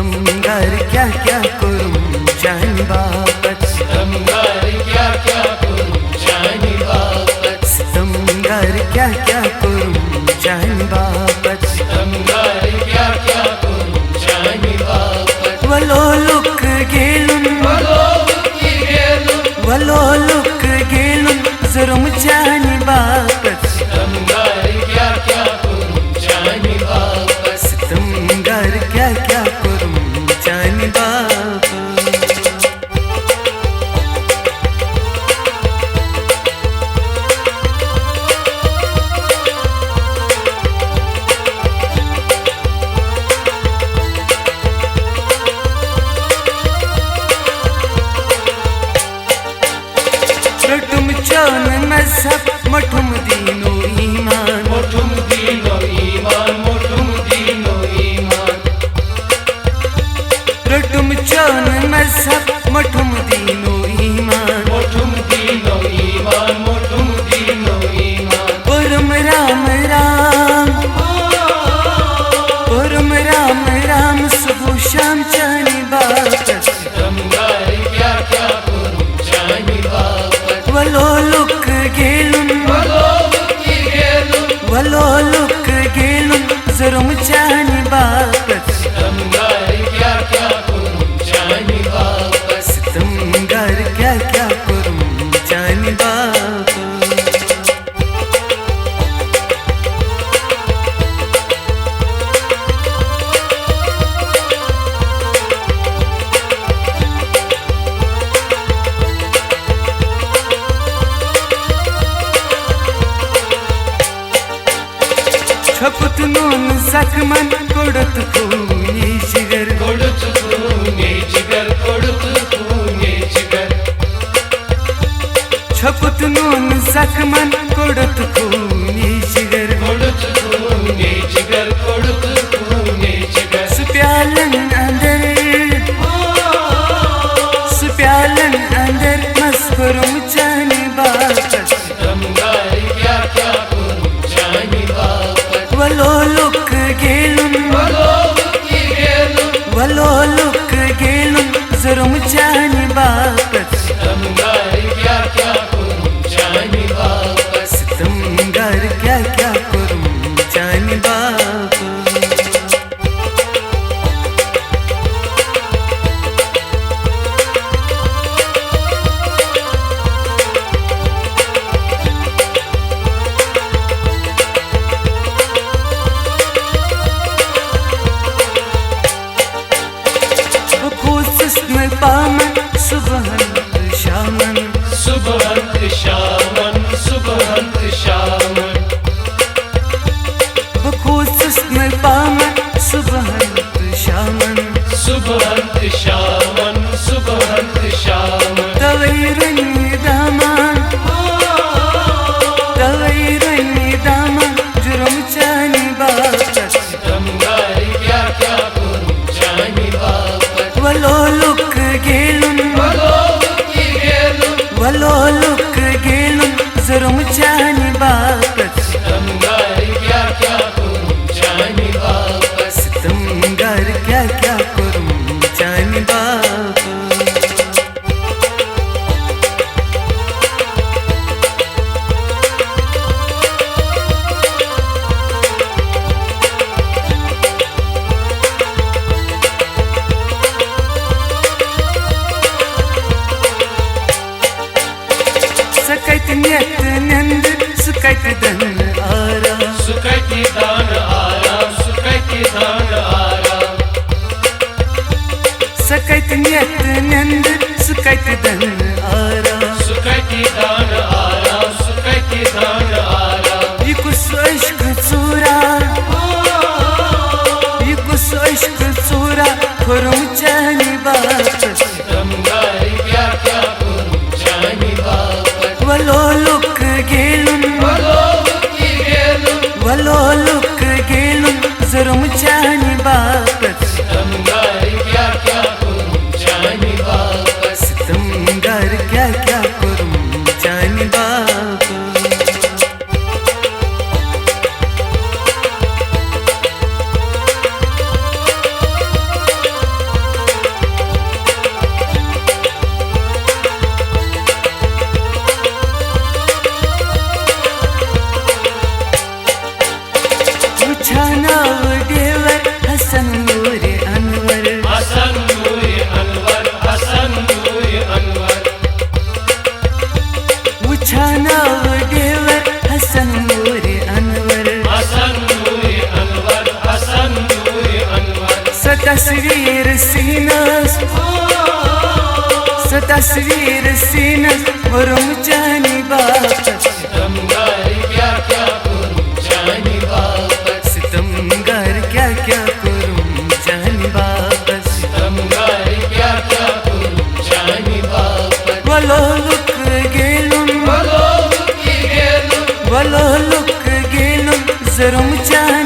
सितमगार क्या क्या करूं जानी बापत, सितमगार क्या क्या करूं जानी बापत, सितमगार क्या क्या करूं जानी बापत, सितमगार क्या क्या करूं जानी बापत, वलो लुक गेलुन वलो लुक गेलुन जरूम जानी बापत, सितमगार क्या क्या करूं जानी बापत, सितमगार क्या क्या करूं जानी बापत। रटुम चौन मजहब मठुम दीनो ईमान, मोठुम दीनो ईमान, मोठुम दीनो ईमान, रटुम चौन मजहब मठुम दीनो ईमान, मोठुम दीनो ईमान, मोठुम दीनो ईमान, पुरम राम राम पुरम राम राम सुबह शाम जानी बापत, सितमगार क्या क्या करूं जानी बापत, वलो लुक गेलुन वलो लुक गेलुन जरूम जानी बापत, सितमगार क्या क्या करूं जानी बापत, सितमगार क्या क्या करूं जानी बापत। छपत नून जखमन कोडत खूनी जिगर, कोडत खूने जिगर, कोडत खूने जिगर, छपत नून जखमन कोडत खूनी जिगर, कोडत खूने जिगर, कोडत खूने जिगर, सुप्यालन अंदर मस्कुरुम जानी बापत, सितमगार क्या क्या करूं जानी बापत, वलो लुक गेलुन वलो लुक गेलुन जरूम जानी बापत, सितमगार क्या क्या करूं जानी बापत, सितमगार क्या क्या करूं जानी बापत। खुशस्न पामन सुबहन शामन, सुबहंत शामन, सुबहंत शामन, खुशस्न पामन सुबहन शामन, सुबहंत शामन, सुबहंत शामन, तवैरनी दामन जुर्म जानी बापत, सितमगार क्या क्या करूं जानी बापत, वलो लुक गेलुन वलो लुक गेलुन जुर्म जानी बापत, सितमगार क्या क्या करूं जानी बापत, सितमगार क्या क्या करूं जानी बापत। सकैत नियत नंद सुकैत दन आराम, सुकैती दान आराम, सुकैती दान आराम, सकैत नियत नंद सुकैत दन आराम, सुकैती दान आराम, सुकैती दान आराम, ये कुछ इश्क चूरा ये कुछ इश्क चूरा खुरुम जानी बापत, सितमगार क्या क्या करूं जानी बापत, वलो लुक गेलुन वलो लुक गेलुन जुर्म जानी बापत, सितमगार क्या क्या करूं जानी बापत, सितमगार क्या क्या करूं जानी बापत। तस्वीर सीनस तस्वीर सीनस वरुम चानी वापस सितमगार क्या क्या करूं जानी वापस सितमगार क्या क्या करूं जानी वापस सितमगार क्या क्या करूं जानी वापस वलो लुक गेलुम वलो लुक गेलुम वलो लुक गेलुम जरुम चानी